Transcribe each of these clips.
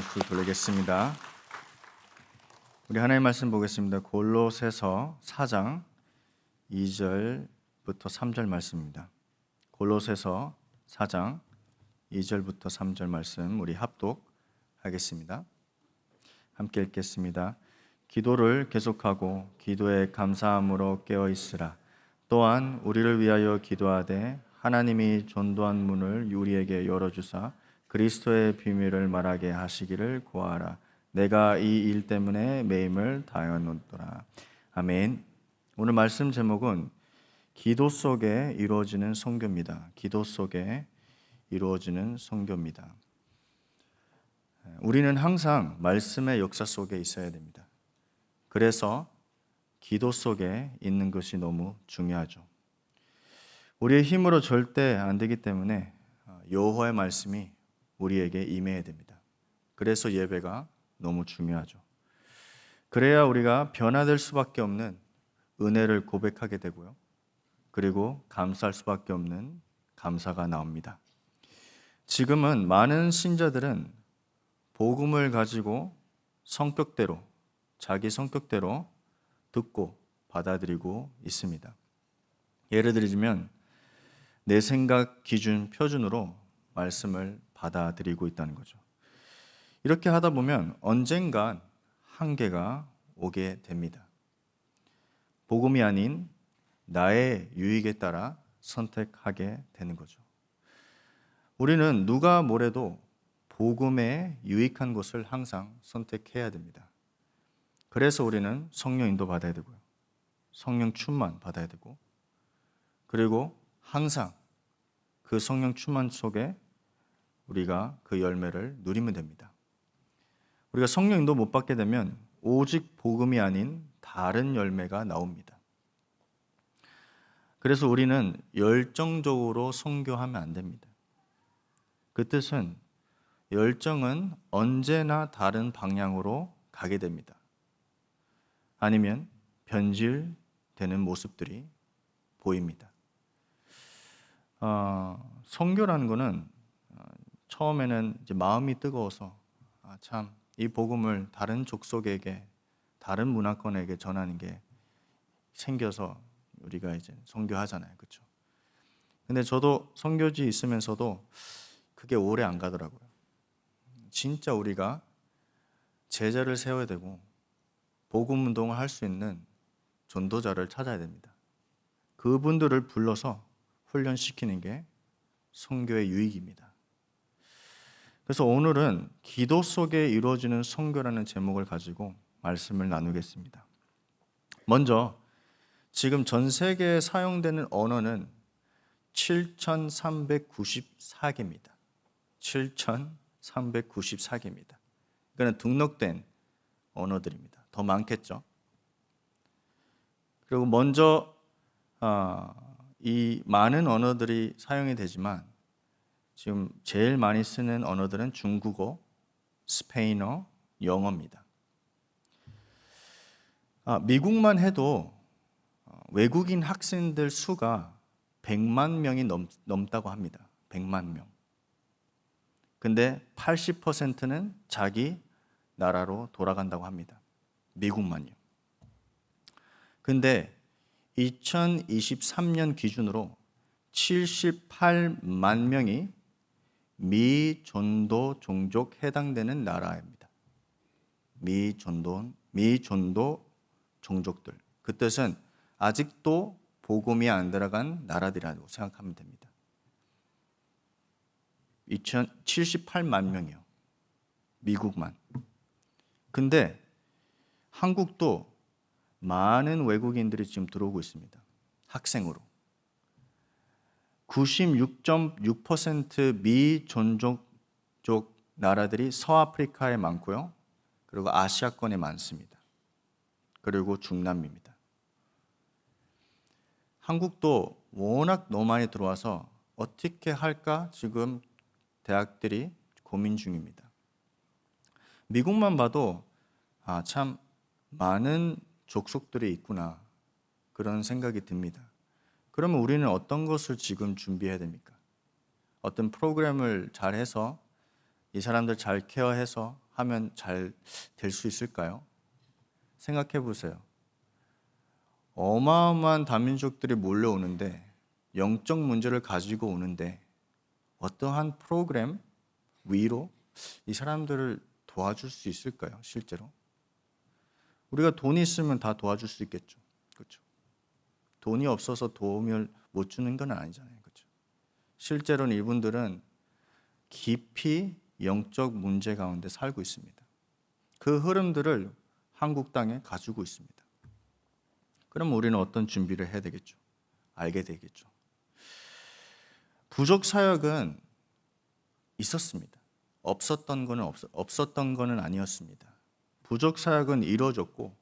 마이크 돌리겠습니다. 우리 하나님 말씀 보겠습니다. 골로새서 4장 2절부터 3절 말씀입니다. 골로새서 4장 2절부터 3절 말씀 우리 합독하겠습니다. 함께 읽겠습니다. 기도를 계속하고 기도에 감사함으로 깨어 있으라. 또한 우리를 위하여 기도하되 하나님이 전도한 문을 우리에게 열어주사 그리스도의 비밀을 말하게 하시기를 구하라. 내가 이 일 때문에 매임을 당하노라. 아멘. 오늘 말씀 제목은 기도 속에 이루어지는 선교입니다. 기도 속에 이루어지는 선교입니다. 우리는 항상 말씀의 역사 속에 있어야 됩니다. 그래서 기도 속에 있는 것이 너무 중요하죠. 우리의 힘으로 절대 안 되기 때문에 여호와의 말씀이 우리에게 임해야 됩니다. 그래서 예배가 너무 중요하죠. 그래야 우리가 변화될 수밖에 없는 은혜를 고백하게 되고요. 그리고 감사할 수밖에 없는 감사가 나옵니다. 지금은 많은 신자들은 복음을 가지고 성격대로, 자기 성격대로 듣고 받아들이고 있습니다. 예를 들자면 내 생각 기준 표준으로 말씀을 받아들이고 있다는 거죠. 이렇게 하다 보면 언젠간 한계가 오게 됩니다. 복음이 아닌 나의 유익에 따라 선택하게 되는 거죠. 우리는 누가 뭐래도 복음에 유익한 것을 항상 선택해야 됩니다. 그래서 우리는 성령 인도 받아야 되고요. 성령 충만 받아야 되고, 그리고 항상 그 성령 충만 속에 우리가 그 열매를 누리면 됩니다. 우리가 성령 인도 못 받게 되면 오직 복음이 아닌 다른 열매가 나옵니다. 그래서 우리는 열정적으로 선교하면 안 됩니다. 그 뜻은 열정은 언제나 다른 방향으로 가게 됩니다. 아니면 변질되는 모습들이 보입니다. 선교라는 것은 처음에는 이제 마음이 뜨거워서 참 이 복음을 다른 족속에게, 다른 문화권에게 전하는 게 생겨서 우리가 이제 선교하잖아요, 그렇죠? 근데 저도 선교지 있으면서도 그게 오래 안 가더라고요. 진짜 우리가 제자를 세워야 되고 복음 운동을 할 수 있는 전도자를 찾아야 됩니다. 그분들을 불러서 훈련시키는 게 선교의 유익입니다. 그래서 오늘은 기도 속에 이루어지는 선교라는 제목을 가지고 말씀을 나누겠습니다. 먼저 지금 전 세계에 사용되는 언어는 7,394개입니다. 7,394개입니다. 이거는 등록된 언어들입니다. 더 많겠죠. 그리고 먼저 이 많은 언어들이 사용이 되지만 지금 제일 많이 쓰는 언어들은 중국어, 스페인어, 영어입니다. 미국만 해도 외국인 학생들 수가 100만 명이 넘다고 합니다. 100만 명. 근데 80%는 자기 나라로 돌아간다고 합니다. 미국만요. 근데 2023년 기준으로 78만 명이 미전도 종족 해당되는 나라입니다. 미전도 종족들. 그 뜻은 아직도 복음이 안 들어간 나라들이라고 생각하면 됩니다. 78만 명이요. 미국만. 근데 한국도 많은 외국인들이 지금 들어오고 있습니다. 학생으로. 96.6% 미전족 나라들이 서아프리카에 많고요. 그리고 아시아권에 많습니다. 그리고 중남미입니다. 한국도 워낙 너무 많이 들어와서 어떻게 할까 지금 대학들이 고민 중입니다. 미국만 봐도 참 많은 족속들이 있구나 그런 생각이 듭니다. 그러면 우리는 어떤 것을 지금 준비해야 됩니까? 어떤 프로그램을 잘 해서 이 사람들 잘 케어해서 하면 잘 될 수 있을까요? 생각해 보세요. 어마어마한 다민족들이 몰려오는데, 영적 문제를 가지고 오는데 어떠한 프로그램, 위로 이 사람들을 도와줄 수 있을까요? 실제로 우리가 돈이 있으면 다 도와줄 수 있겠죠. 그렇죠? 돈이 없어서 도움을 못 주는 건 아니잖아요. 그렇죠? 실제로는 이분들은 깊이 영적 문제 가운데 살고 있습니다. 그 흐름들을 한국 땅에 가지고 있습니다. 그럼 우리는 어떤 준비를 해야 되겠죠? 알게 되겠죠. 부족 사역은 있었습니다. 없었던 거는 아니었습니다. 부족 사역은 이루어졌고,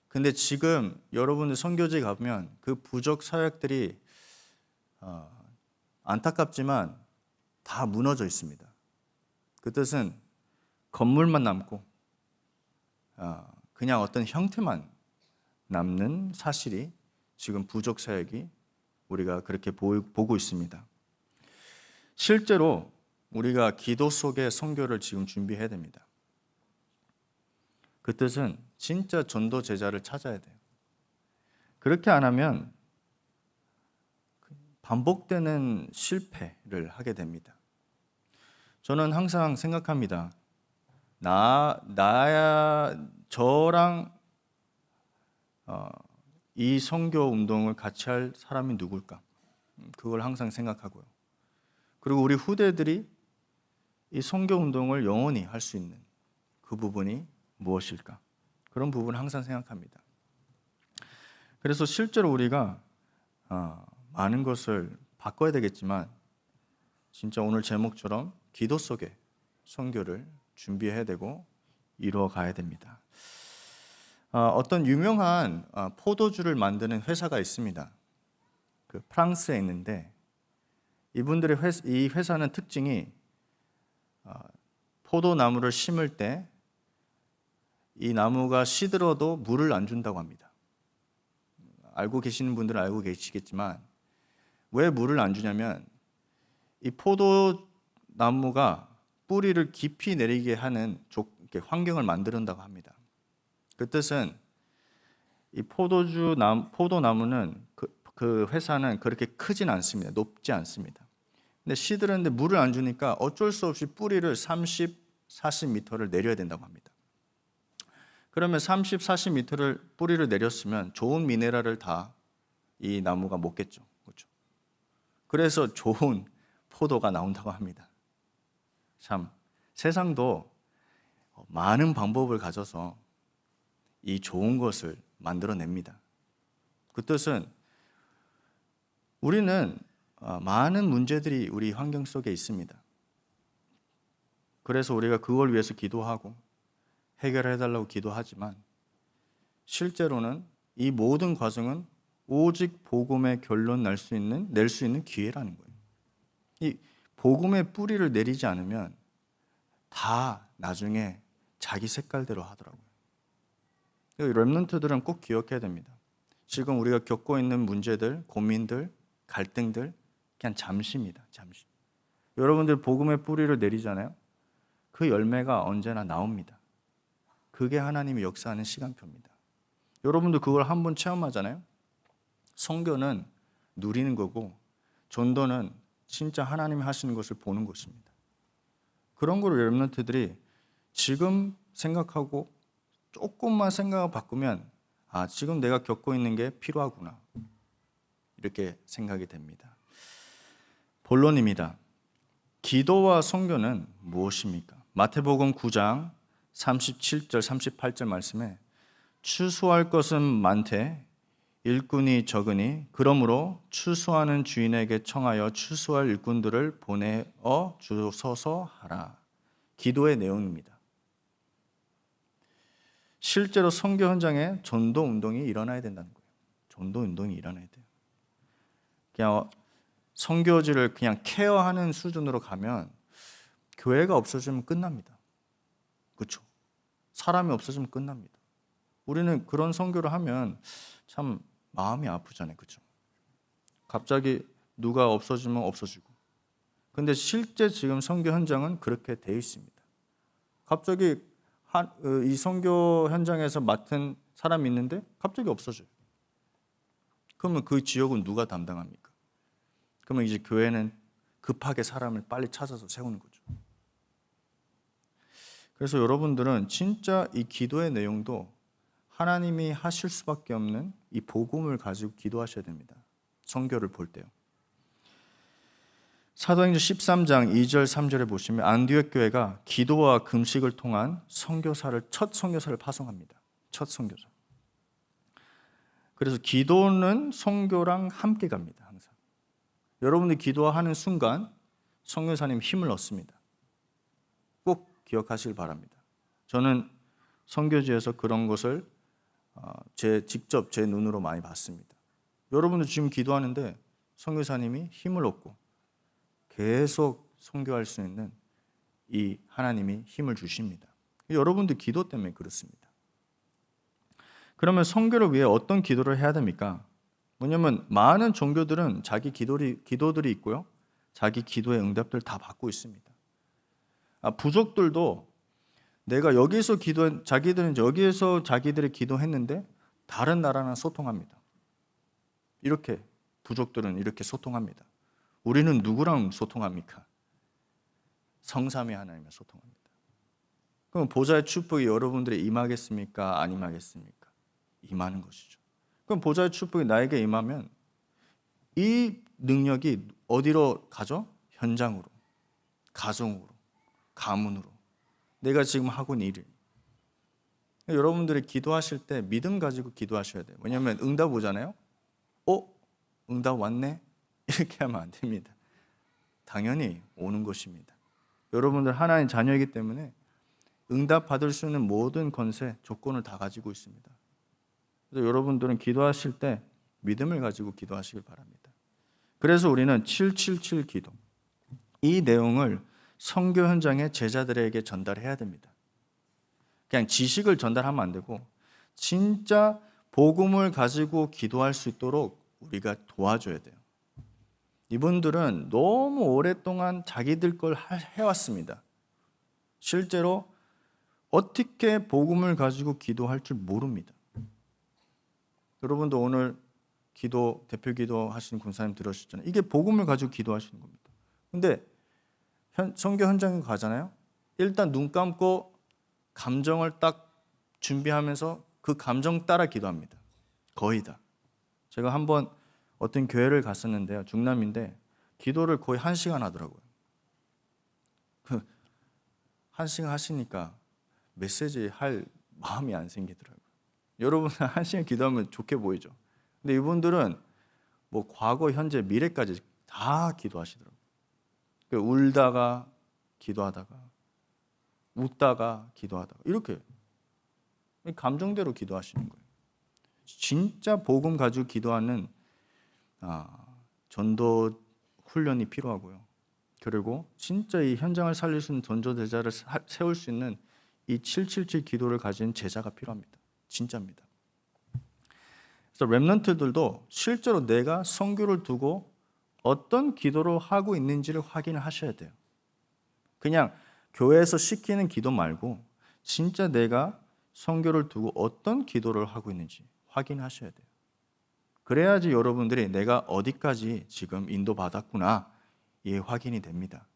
근데 지금 여러분들 선교지에 가보면 그 부족 사역들이 안타깝지만 다 무너져 있습니다. 그 뜻은 건물만 남고 그냥 어떤 형태만 남는 사실이 지금 부족 사역이 우리가 그렇게 보고 있습니다. 실제로 우리가 기도 속에 선교를 지금 준비해야 됩니다. 그 뜻은 진짜 전도 제자를 찾아야 돼요. 그렇게 안 하면 반복되는 실패를 하게 됩니다. 저는 항상 생각합니다. 저랑 이 선교 운동을 같이 할 사람이 누굴까? 그걸 항상 생각하고요. 그리고 우리 후대들이 이 선교 운동을 영원히 할 수 있는 그 부분이 무엇일까? 그런 부분을 항상 생각합니다. 그래서 실제로 우리가 많은 것을 바꿔야 되겠지만, 진짜 오늘 제목처럼 기도 속에 선교를 준비해야 되고 이루어 가야 됩니다. 어떤 유명한 포도주를 만드는 회사가 있습니다. 그 프랑스에 있는데, 이분들의 이 회사는 특징이 포도나무를 심을 때 이 나무가 시들어도 물을 안 준다고 합니다. 알고 계시는 분들은 알고 계시겠지만, 왜 물을 안 주냐면 이 포도나무가 뿌리를 깊이 내리게 하는 환경을 만든다고 합니다. 그 뜻은 이 포도나무는 그 회사는 그렇게 크진 않습니다. 높지 않습니다. 근데 시들었는데 물을 안 주니까 어쩔 수 없이 뿌리를 30, 40m를 내려야 된다고 합니다. 그러면 30, 40m를 뿌리를 내렸으면 좋은 미네랄을 다 이 나무가 먹겠죠. 그렇죠? 그래서 좋은 포도가 나온다고 합니다. 참, 세상도 많은 방법을 가져서 이 좋은 것을 만들어냅니다. 그 뜻은 우리는 많은 문제들이 우리 환경 속에 있습니다. 그래서 우리가 그걸 위해서 기도하고 해결해달라고 기도하지만, 실제로는 이 모든 과정은 오직 복음의 결론 낼 수 있는 기회라는 거예요. 이 복음의 뿌리를 내리지 않으면 다 나중에 자기 색깔대로 하더라고요. 렘넌트들은 꼭 기억해야 됩니다. 지금 우리가 겪고 있는 문제들, 고민들, 갈등들 그냥 잠시입니다. 잠시. 여러분들 복음의 뿌리를 내리잖아요. 그 열매가 언제나 나옵니다. 그게 하나님이 역사하는 시간표입니다. 여러분도 그걸 한번 체험하잖아요. 선교는 누리는 거고, 전도는 진짜 하나님이 하시는 것을 보는 것입니다. 그런 거를 렘넌트들이 지금 생각하고 조금만 생각을 바꾸면, 지금 내가 겪고 있는 게 필요하구나, 이렇게 생각이 됩니다. 본론입니다. 기도와 선교는 무엇입니까? 마태복음 9장 37절 38절 말씀에 추수할 것은 많되 일꾼이 적으니 그러므로 추수하는 주인에게 청하여 추수할 일꾼들을 보내어 주소서 하라. 기도의 내용입니다. 실제로 선교 현장에 전도 운동이 일어나야 된다는 거예요. 전도 운동이 일어나야 돼요. 그냥 선교지를 그냥 케어하는 수준으로 가면 교회가 없어지면 끝납니다. 그렇죠? 사람이 없어지면 끝납니다. 우리는 그런 선교를 하면 참 마음이 아프잖아요. 그렇죠? 갑자기 누가 없어지면 없어지고, 근데 실제 지금 선교 현장은 그렇게 되어 있습니다. 갑자기 이 선교 현장에서 맡은 사람이 있는데 갑자기 없어져요. 그러면 그 지역은 누가 담당합니까? 그러면 이제 교회는 급하게 사람을 빨리 찾아서 세우는 거죠. 그래서 여러분들은 진짜 이 기도의 내용도 하나님이 하실 수밖에 없는 이 복음을 가지고 기도하셔야 됩니다. 선교를 볼 때요. 사도행전 13장 2절 3절에 보시면 안디옥 교회가 기도와 금식을 통한 첫 선교사를 파송합니다. 첫 선교사. 그래서 기도는 선교랑 함께 갑니다. 항상. 여러분들이 기도하는 순간 선교사님 힘을 얻습니다. 꼭 기억하시길 바랍니다. 저는 선교지에서 그런 것을 직접 제 눈으로 많이 봤습니다. 여러분들 지금 기도하는데 선교사님이 힘을 얻고 계속 선교할 수 있는 이 하나님이 힘을 주십니다. 여러분들 기도 때문에 그렇습니다. 그러면 선교를 위해 어떤 기도를 해야 됩니까? 뭐냐면 많은 종교들은 자기 기도들이 있고요. 자기 기도의 응답들 다 받고 있습니다. 부족들도 내가 여기서 자기들은 여기에서 자기들이 기도했는데 다른 나라랑 소통합니다. 이렇게 부족들은 이렇게 소통합니다. 우리는 누구랑 소통합니까? 성삼위 하나님과 소통합니다. 그럼 보좌의 축복이 여러분들이 임하겠습니까? 안 임하겠습니까? 임하는 것이죠. 그럼 보좌의 축복이 나에게 임하면 이 능력이 어디로 가죠? 현장으로, 가정으로, 가문으로. 내가 지금 하고 있는 일을. 여러분들이 기도하실 때 믿음 가지고 기도하셔야 돼요. 왜냐하면 응답 오잖아요. 응답 왔네? 이렇게 하면 안 됩니다. 당연히 오는 것입니다. 여러분들 하나님 자녀이기 때문에 응답 받을 수 있는 모든 권세, 조건을 다 가지고 있습니다. 그래서 여러분들은 기도하실 때 믿음을 가지고 기도하시길 바랍니다. 그래서 우리는 777 기도, 이 내용을 선교 현장의 제자들에게 전달해야 됩니다. 그냥 지식을 전달하면 안 되고 진짜 복음을 가지고 기도할 수 있도록 우리가 도와줘야 돼요. 이분들은 너무 오랫동안 자기들 걸 해왔습니다. 실제로 어떻게 복음을 가지고 기도할 줄 모릅니다. 여러분도 오늘 대표 기도 하시는 군사님 들으셨잖아요. 이게 복음을 가지고 기도하시는 겁니다. 근데 선교 현장에 가잖아요. 일단 눈 감고 감정을 딱 준비하면서 그 감정 따라 기도합니다. 거의 다. 제가 한번 어떤 교회를 갔었는데요. 중남인데 기도를 거의 1시간 하더라고요. 1시간 하시니까 메시지 할 마음이 안 생기더라고요. 여러분은 1시간 기도하면 좋게 보이죠. 근데 이분들은 뭐 과거, 현재, 미래까지 다 기도하시더라고요. 울다가 기도하다가 웃다가 기도하다가 이렇게 감정대로 기도하시는 거예요. 진짜 복음 가지고 기도하는 전도 훈련이 필요하고요. 그리고 진짜 이 현장을 살릴 수 있는 전도제자를 세울 수 있는 이 777 기도를 가진 제자가 필요합니다. 진짜입니다. 그래서 렘넌트들도 실제로 내가 선교를 두고 어떤 기도를 하고 있는지를 확인을 하셔야 돼요. 그냥 교회에서 시키는 기도 말고 진짜 내가 선교를 두고 어떤 기도를 하고 있는지 확인하셔야 돼요. 그래야지 여러분들이 내가 어디까지 지금 인도받았구나 이 확인이 됩니다.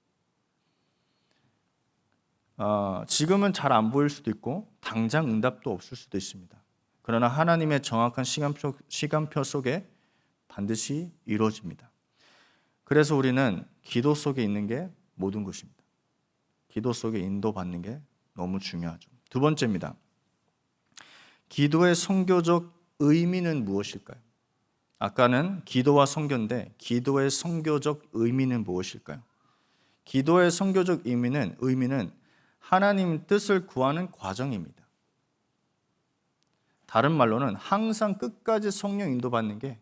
지금은 잘 안 보일 수도 있고 당장 응답도 없을 수도 있습니다. 그러나 하나님의 정확한 시간표 속에 반드시 이루어집니다. 그래서 우리는 기도 속에 있는 게 모든 것입니다. 기도 속에 인도받는 게 너무 중요하죠. 두 번째입니다. 기도의 선교적 의미는 무엇일까요? 아까는 기도와 선교인데 기도의 선교적 의미는 무엇일까요? 기도의 선교적 의미는 하나님 뜻을 구하는 과정입니다. 다른 말로는 항상 끝까지 성령 인도받는 게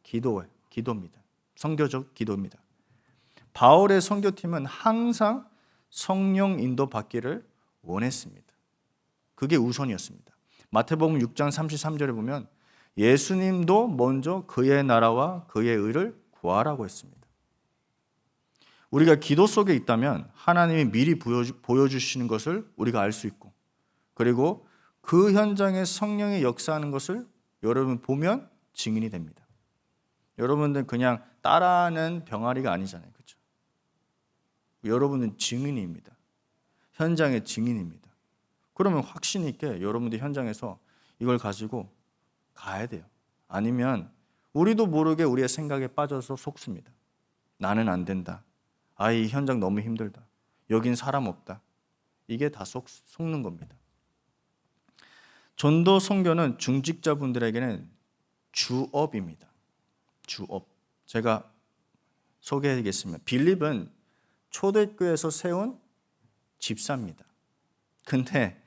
기도입니다. 선교적 기도입니다. 바울의 선교팀은 항상 성령 인도받기를 원했습니다. 그게 우선이었습니다. 마태복음 6장 33절에 보면 예수님도 먼저 그의 나라와 그의 의를 구하라고 했습니다. 우리가 기도 속에 있다면 하나님이 미리 보여주시는 것을 우리가 알 수 있고, 그리고 그 현장에 성령이 역사하는 것을 여러분 보면 증인이 됩니다. 여러분들 그냥 따라하는 병아리가 아니잖아요. 그렇죠? 여러분은 증인입니다. 현장의 증인입니다. 그러면 확신 있게 여러분들 현장에서 이걸 가지고 가야 돼요. 아니면 우리도 모르게 우리의 생각에 빠져서 속습니다. 나는 안 된다. 이 현장 너무 힘들다. 여긴 사람 없다. 이게 다 속는 겁니다. 전도 선교는 중직자분들에게는 주업입니다. 주업. 제가 소개해드리겠습니다. 빌립은 초대교회에서 세운 집사입니다. 근데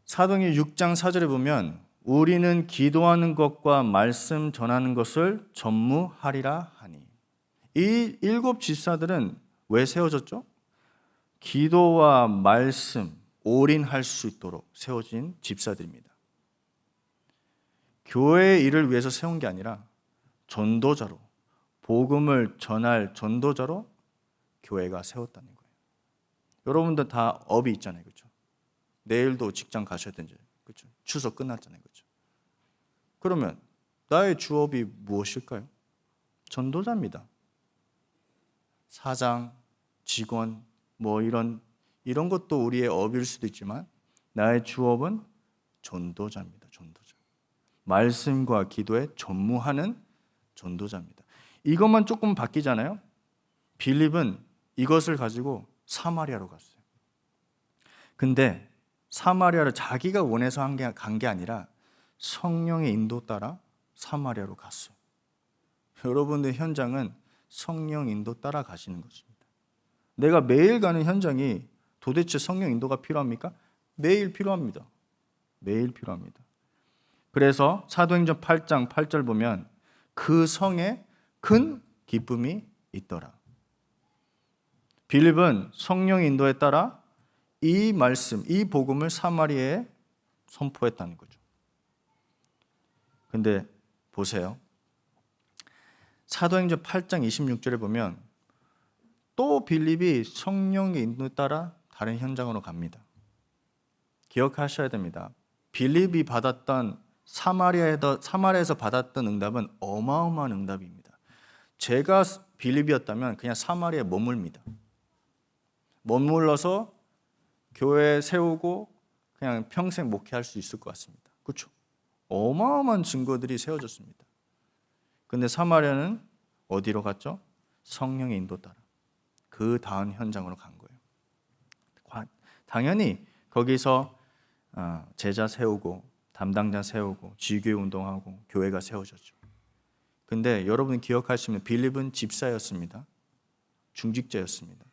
사도행전 6장 4절에 보면 우리는 기도하는 것과 말씀 전하는 것을 전무하리라 하니. 이 7 집사들은 왜 세워졌죠? 기도와 말씀, 올인할 수 있도록 세워진 집사들입니다. 교회의 일을 위해서 세운 게 아니라 전도자로, 복음을 전할 전도자로 교회가 세웠다는 거예요. 여러분들 다 업이 있잖아요. 그렇죠? 내일도 직장 가셔야 되는지, 그렇죠? 추석 끝났잖아요. 그렇죠? 그러면 나의 주업이 무엇일까요? 전도자입니다. 사장, 직원, 이런 것도 우리의 업일 수도 있지만 나의 주업은 전도자입니다. 전도자. 말씀과 기도에 전무하는 전도자입니다. 이것만 조금 바뀌잖아요. 빌립은 이것을 가지고 사마리아로 갔어요. 근데 사마리아를 자기가 원해서 간 게 아니라 성령의 인도 따라 사마리아로 갔어요. 여러분의 현장은 성령 인도 따라 가시는 것입니다. 내가 매일 가는 현장이 도대체 성령 인도가 필요합니까? 매일 필요합니다. 매일 필요합니다. 그래서 사도행전 8장 8절 보면 그 성에 큰 기쁨이 있더라. 빌립은 성령 인도에 따라 이 말씀, 이 복음을 사마리아에 선포했다는 거죠. 근데 보세요. 사도행전 8장 26절에 보면 또 빌립이 성령의 인도에 따라 다른 현장으로 갑니다. 기억하셔야 됩니다. 빌립이 받았던 사마리아에서 받았던 응답은 어마어마한 응답입니다. 제가 빌립이었다면 그냥 사마리아에 머물니다. 머물러서 교회 세우고 그냥 평생 목회할 수 있을 것 같습니다. 그렇죠? 어마어마한 증거들이 세워졌습니다. 근데 사마리아는 어디로 갔죠? 성령의 인도 따라 그 다음 현장으로 간 거예요. 당연히 거기서 제자 세우고 담당자 세우고 지교회 운동하고 교회가 세워졌죠. 근데 여러분 기억하시면 빌립은 집사였습니다. 중직자였습니다.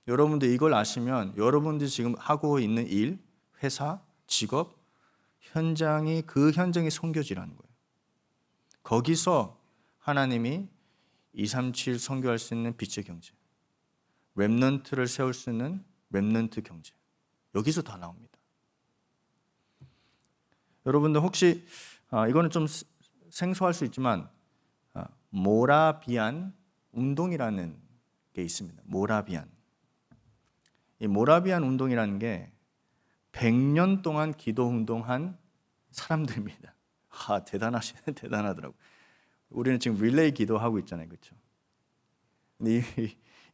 여러분들 이걸 아시면 여러분들이 지금 하고 있는 일, 회사, 직업, 현장이 그 현장이 선교지라는 거예요. 거기서 하나님이 237 선교할 수 있는 빛의 경제, 렘넌트를 세울 수 있는 렘넌트 경제, 여기서 다 나옵니다. 여러분들 혹시 이거는 좀 생소할 수 있지만 모라비안 운동이라는 게 있습니다. 모라비안. 이 모라비안 운동이라는 게 100년 동안 기도 운동한 사람들입니다. 대단하더라고. 우리는 지금 릴레이 기도하고 있잖아요, 그렇죠? 근데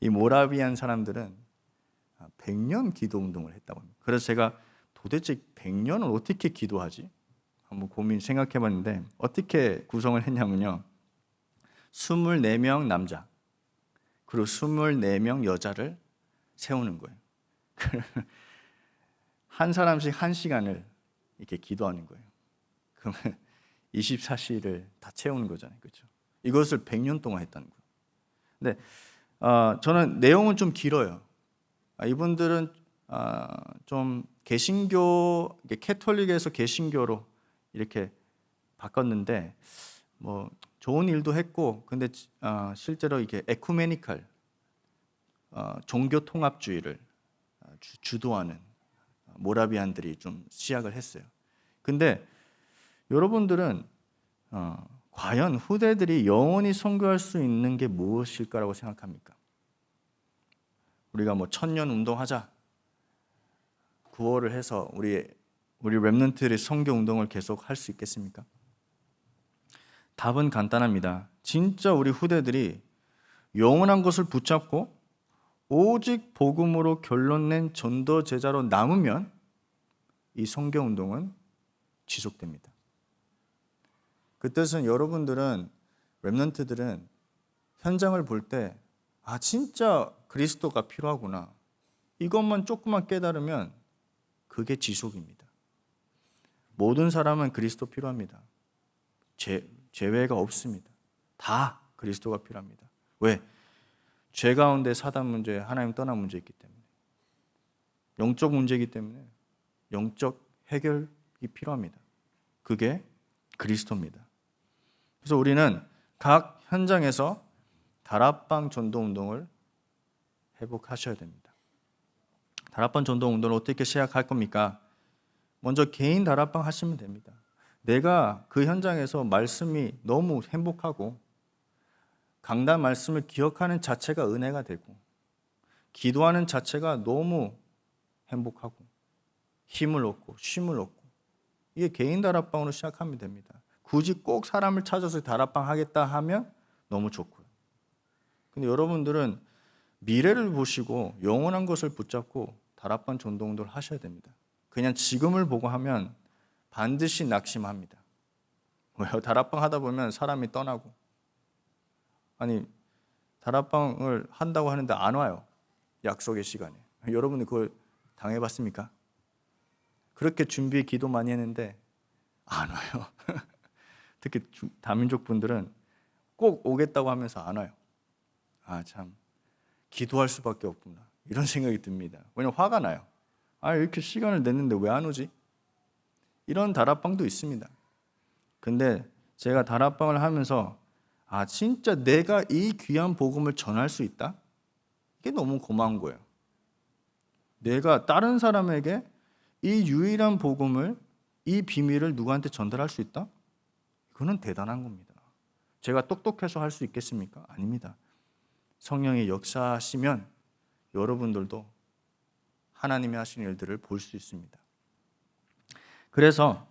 이 모라비안 사람들은 100년 기도 운동을 했다고 합니다. 그래서 제가 도대체 100년을 어떻게 기도하지? 한번 생각해봤는데 어떻게 구성을 했냐면요, 24명 남자 그리고 24명 여자를 세우는 거예요. 한 사람씩 1시간을 이렇게 기도하는 거예요. 그러면 24시를 다 채우는 거잖아요, 그렇죠? 이것을 100년 동안 했다는 거예요. 근데 저는 내용은 좀 길어요. 이분들은 좀 개신교, 캐톨릭에서 개신교로 이렇게 바꿨는데 좋은 일도 했고, 근데 실제로 이게 에쿠메니컬 종교 통합주의를 주도하는 모라비안들이 좀 시작을 했어요. 근데 여러분들은 과연 후대들이 영원히 선교할 수 있는 게 무엇일까라고 생각합니까? 우리가 뭐 1000년 운동하자, 구호를 해서 우리 렘넌트들이 선교 운동을 계속 할 수 있겠습니까? 답은 간단합니다. 진짜 우리 후대들이 영원한 것을 붙잡고 오직 복음으로 결론 낸 전도 제자로 남으면 이 선교 운동은 지속됩니다. 그 뜻은 여러분들은, 렘넌트들은 현장을 볼 때 진짜 그리스도가 필요하구나, 이것만 조금만 깨달으면 그게 지속입니다. 모든 사람은 그리스도 필요합니다. 제외가 없습니다. 다 그리스도가 필요합니다. 왜? 죄 가운데 사단 문제, 하나님 떠난 문제 있기 때문에, 영적 문제이기 때문에 영적 해결이 필요합니다. 그게 그리스도입니다. 그래서 우리는 각 현장에서 다락방 전도 운동을 회복하셔야 됩니다. 다락방 전도 운동을 어떻게 시작할 겁니까? 먼저 개인 다락방 하시면 됩니다. 내가 그 현장에서 말씀이 너무 행복하고 강단 말씀을 기억하는 자체가 은혜가 되고 기도하는 자체가 너무 행복하고 힘을 얻고 쉼을 얻고, 이게 개인 다락방으로 시작하면 됩니다. 굳이 꼭 사람을 찾아서 다락방 하겠다 하면 너무 좋고요. 근데 여러분들은 미래를 보시고 영원한 것을 붙잡고 다락방 전도 운동을 하셔야 됩니다. 그냥 지금을 보고 하면 반드시 낙심합니다. 왜요? 다락방 하다 보면 사람이 떠나고, 다락방을 한다고 하는데 안 와요. 약속의 시간에. 여러분들 그걸 당해봤습니까? 그렇게 준비 기도 많이 했는데 안 와요. 특히 다민족 분들은 꼭 오겠다고 하면서 안 와요. 참 기도할 수밖에 없구나, 이런 생각이 듭니다. 왜냐면 화가 나요. 이렇게 시간을 냈는데 왜 안 오지? 이런 다락방도 있습니다. 근데 제가 다락방을 하면서 진짜 내가 이 귀한 복음을 전할 수 있다? 이게 너무 고마운 거예요. 내가 다른 사람에게 이 유일한 복음을, 이 비밀을 누구한테 전달할 수 있다? 그거는 대단한 겁니다. 제가 똑똑해서 할 수 있겠습니까? 아닙니다. 성령이 역사하시면 여러분들도 하나님이 하시는 일들을 볼 수 있습니다. 그래서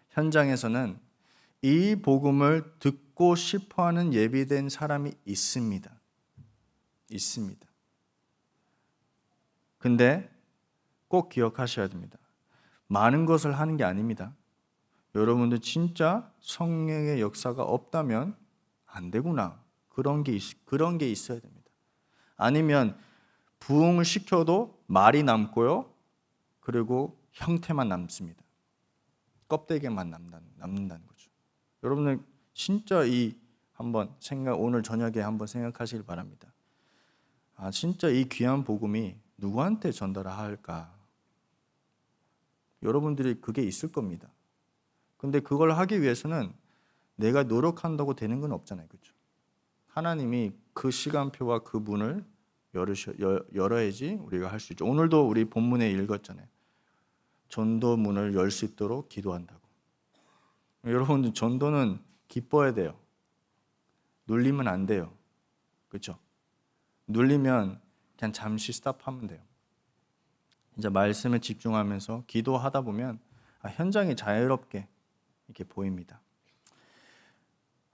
현장에서는 이 복음을 듣고 싶어하는 예비된 사람이 있습니다. 근데 꼭 기억하셔야 됩니다. 많은 것을 하는 게 아닙니다. 여러분들 진짜 성령의 역사가 없다면 안 되구나, 그런 게 있어야 됩니다. 아니면 부흥을 시켜도 말이 남고요, 그리고 형태만 남습니다. 껍데기만 남는다는 거죠. 여러분들 진짜 오늘 저녁에 한번 생각하시길 바랍니다. 진짜 이 귀한 복음이 누구한테 전달할까? 여러분들이 그게 있을 겁니다. 근데 그걸 하기 위해서는 내가 노력한다고 되는 건 없잖아요. 그렇죠? 하나님이 그 시간표와 그 문을 열어야지 우리가 할 수 있죠. 오늘도 우리 본문에 읽었잖아요. 전도 문을 열 수 있도록 기도한다고. 여러분들 전도는 기뻐야 돼요. 눌리면 안 돼요. 그렇죠? 눌리면 그냥 잠시 스탑하면 돼요. 이제 말씀에 집중하면서 기도하다 보면 현장이 자유롭게 이렇게 보입니다.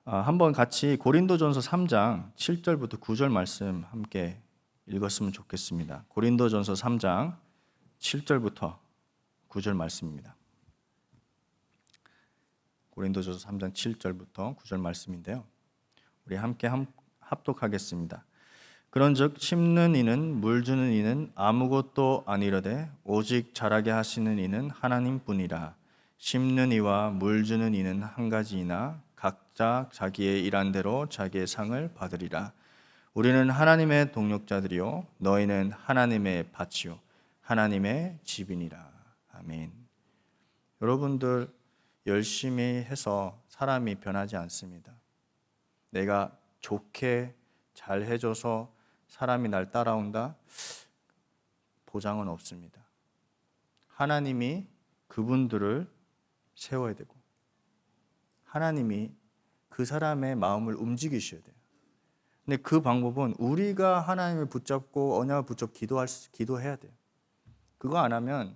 한번 같이 고린도전서 3장 7절부터 9절 말씀 함께 읽었으면 좋겠습니다. 고린도전서 3장 7절부터 9절 말씀입니다. 고린도전서 3장 7절부터 9절 말씀인데요. 우리 함께 합독하겠습니다. 그런즉 심는 이는 물 주는 이는 아무것도 아니로되 오직 자라게 하시는 이는 하나님뿐이라. 심는 이와 물 주는 이는 한 가지이나 각자 자기의 일한 대로 자기의 상을 받으리라. 우리는 하나님의 동역자들이요 너희는 하나님의 밭이요 하나님의 집이니라. 아멘. 여러분들 열심히 해서 사람이 변하지 않습니다. 내가 좋게 잘 해줘서 사람이 날 따라온다? 보장은 없습니다. 하나님이 그분들을 세워야 되고 하나님이 그 사람의 마음을 움직이셔야 돼요. 근데 그 방법은 우리가 하나님을 붙잡고 언약을 붙잡고 기도해야 돼요. 그거 안 하면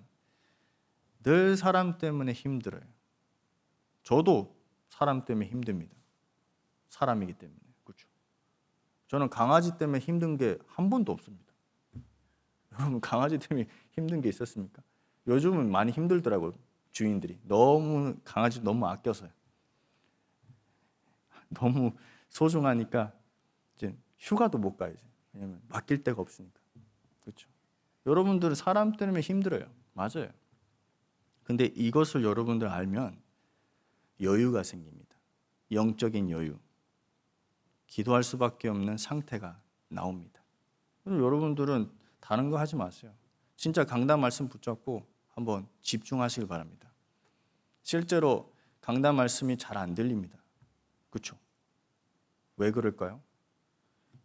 늘 사람 때문에 힘들어요. 저도 사람 때문에 힘듭니다. 사람이기 때문에. 그렇죠? 저는 강아지 때문에 힘든 게 한 번도 없습니다. 여러분 강아지 때문에 힘든 게 있었습니까? 요즘은 많이 힘들더라고요. 주인들이. 강아지 너무 아껴서요. 너무 소중하니까 이제 휴가도 못 가요. 왜냐면 맡길 데가 없으니까. 그렇죠? 여러분들은 사람 때문에 힘들어요. 맞아요. 근데 이것을 여러분들 알면 여유가 생깁니다. 영적인 여유. 기도할 수밖에 없는 상태가 나옵니다. 여러분들은 다른 거 하지 마세요. 진짜 강단 말씀 붙잡고 한번 집중하시길 바랍니다. 실제로 강단 말씀이 잘 안 들립니다. 그렇죠? 왜 그럴까요?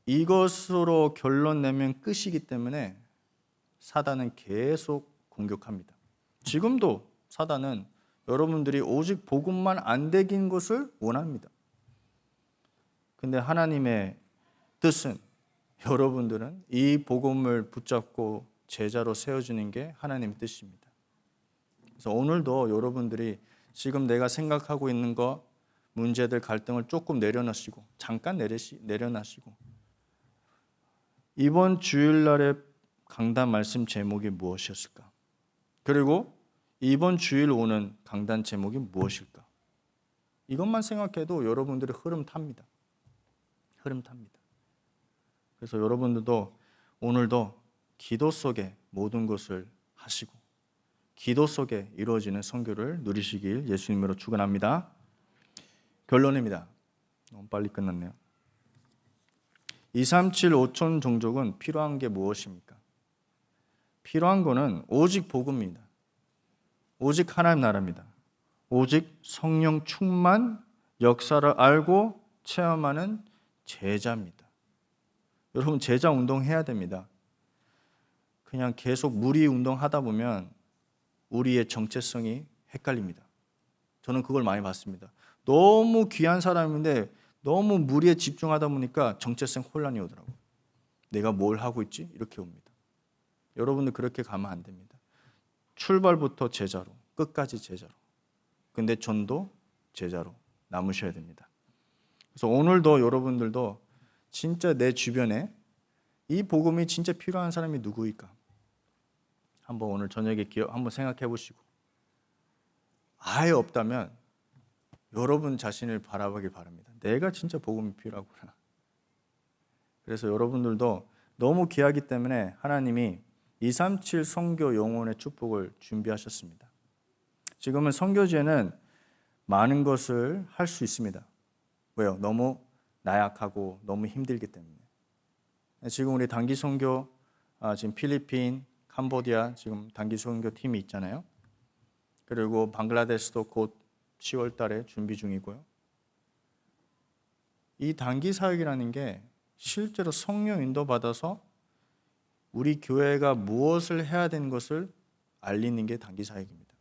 이것으로 결론 내면 끝이기 때문에 사단은 계속 공격합니다. 지금도 사단은 여러분들이 오직 복음만 안 되긴 것을 원합니다. 근데 하나님의 뜻은 여러분들은 이 복음을 붙잡고 제자로 세워주는 게 하나님의 뜻입니다. 그래서 오늘도 여러분들이 지금 내가 생각하고 있는 거, 문제들, 갈등을 조금 내려놓으시고 잠깐 내려놔시고 이번 주일날의 강단 말씀 제목이 무엇이었을까? 그리고 이번 주일 오는 강단 제목이 무엇일까? 이것만 생각해도 여러분들의 흐름 탑니다. 흐름 탑니다. 그래서 여러분들도 오늘도 기도 속에 모든 것을 하시고 기도 속에 이루어지는 선교를 누리시길 예수님으로 축원합니다. 결론입니다. 너무 빨리 끝났네요. 237 5천 종족은 필요한 게 무엇입니까? 필요한 거는 오직 복음입니다. 오직 하나님 나라입니다. 오직 성령 충만 역사를 알고 체험하는 제자입니다. 여러분 제자 운동해야 됩니다. 그냥 계속 무리 운동하다 보면 우리의 정체성이 헷갈립니다. 저는 그걸 많이 봤습니다. 너무 귀한 사람인데 너무 무리에 집중하다 보니까 정체성 혼란이 오더라고요. 내가 뭘 하고 있지? 이렇게 옵니다. 여러분들 그렇게 가면 안 됩니다. 출발부터 제자로, 끝까지 제자로. 근데 전도 제자로 남으셔야 됩니다. 그래서 오늘도 여러분들도 진짜 내 주변에 이 복음이 진짜 필요한 사람이 누구일까? 한번 오늘 저녁에 한번 생각해 보시고 아예 없다면 여러분 자신을 바라보길 바랍니다. 내가 진짜 복음이 필요하구나. 그래서 여러분들도 너무 귀하기 때문에 하나님이 237 선교 영혼의 축복을 준비하셨습니다. 지금은 선교제는 많은 것을 할 수 있습니다. 왜요? 너무 나약하고 너무 힘들기 때문에. 지금 우리 단기 선교 지금 필리핀, 캄보디아 지금 단기 선교 팀이 있잖아요. 그리고 방글라데시도 곧 10월 달에 준비 중이고요. 이 단기 사역이라는 게 실제로 성령 인도 받아서 우리 교회가 무엇을 해야 되는 것을 알리는 게 단기 사역입니다.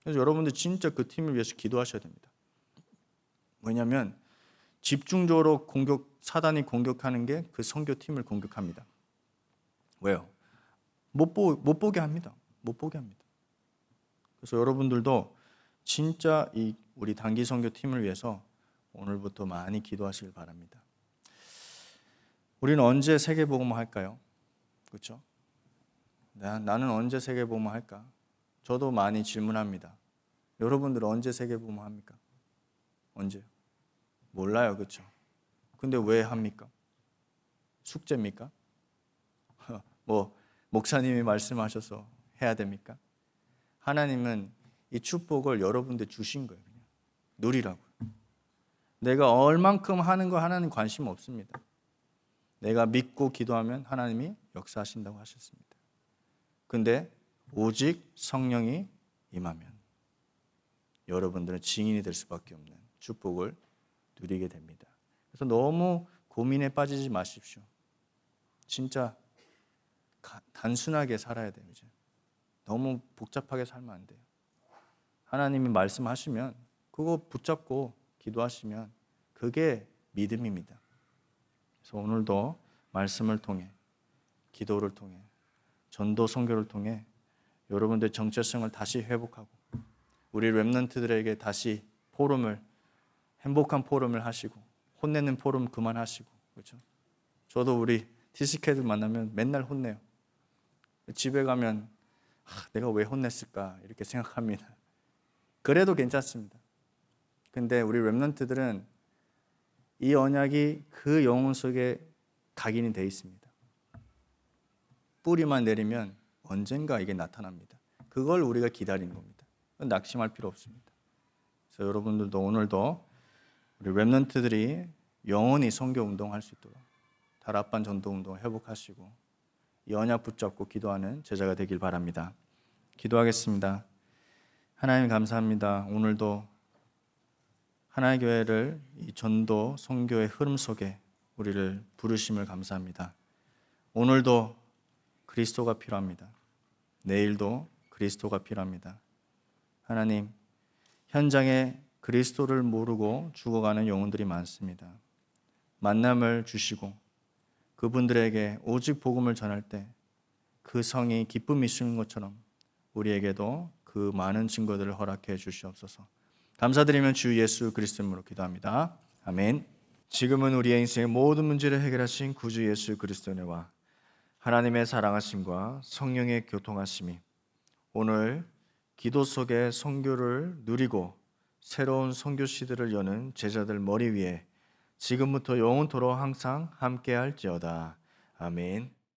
그래서 여러분들 진짜 그 팀을 위해서 기도하셔야 됩니다. 왜냐하면 집중적으로 사단이 공격하는 게 그 선교팀을 공격합니다. 왜요? 못 보게 합니다. 못 보게 합니다. 그래서 여러분들도 진짜 우리 단기 선교팀을 위해서 오늘부터 많이 기도하시길 바랍니다. 우리는 언제 세계복음 할까요? 그렇죠? 나는 언제 세계복음 할까? 저도 많이 질문합니다. 여러분들은 언제 세계복음 합니까? 언제? 몰라요, 그렇죠? 근데 왜 합니까? 숙제입니까? 뭐 목사님이 말씀하셔서 해야 됩니까? 하나님은 이 축복을 여러분들 주신 거예요. 그냥 누리라고요. 내가 얼만큼 하는 거 하나님 관심 없습니다. 내가 믿고 기도하면 하나님이 역사하신다고 하셨습니다. 근데 오직 성령이 임하면 여러분들은 증인이 될 수밖에 없는 축복을 누리게 됩니다. 그래서 너무 고민에 빠지지 마십시오. 진짜 단순하게 살아야 돼요. 이제 너무 복잡하게 살면 안 돼요. 하나님이 말씀하시면 그거 붙잡고 기도하시면 그게 믿음입니다. 그래서 오늘도 말씀을 통해, 기도를 통해, 전도 선교를 통해 여러분들 정체성을 다시 회복하고 우리 렘넌트들에게 다시 행복한 포럼을 하시고 혼내는 포럼 그만하시고, 그렇죠? 저도 우리 TCK들 만나면 맨날 혼내요. 집에 가면 내가 왜 혼냈을까 이렇게 생각합니다. 그래도 괜찮습니다. 근데 우리 렘넌트들은 이 언약이 그 영혼 속에 각인이 되어 있습니다. 뿌리만 내리면 언젠가 이게 나타납니다. 그걸 우리가 기다리는 겁니다. 낙심할 필요 없습니다. 그래서 여러분들도 오늘도 우리 렘넌트들이 영원히 선교 운동할 수 있도록 다락방 전도 운동 회복하시고 이 언약 붙잡고 기도하는 제자가 되길 바랍니다. 기도하겠습니다. 하나님 감사합니다. 오늘도 하나의 교회를 이 전도 선교의 흐름 속에 우리를 부르심을 감사합니다. 오늘도 그리스도가 필요합니다. 내일도 그리스도가 필요합니다. 하나님, 현장에 그리스도를 모르고 죽어가는 영혼들이 많습니다. 만남을 주시고 그분들에게 오직 복음을 전할 때 그 성이 기쁨이 있는 것처럼 우리에게도 그 많은 증거들을 허락해 주시옵소서. 감사드리면 주 예수 그리스도 이름으로 기도합니다. 아멘. 지금은 우리의 인생의 모든 문제를 해결하신 구주 예수 그리스도의 은혜와 하나님의 사랑하심과 성령의 교통하심이 오늘 기도 속에 선교를 누리고 새로운 선교 시대를 여는 제자들 머리 위에 지금부터 영원토록 항상 함께할지어다. 아멘.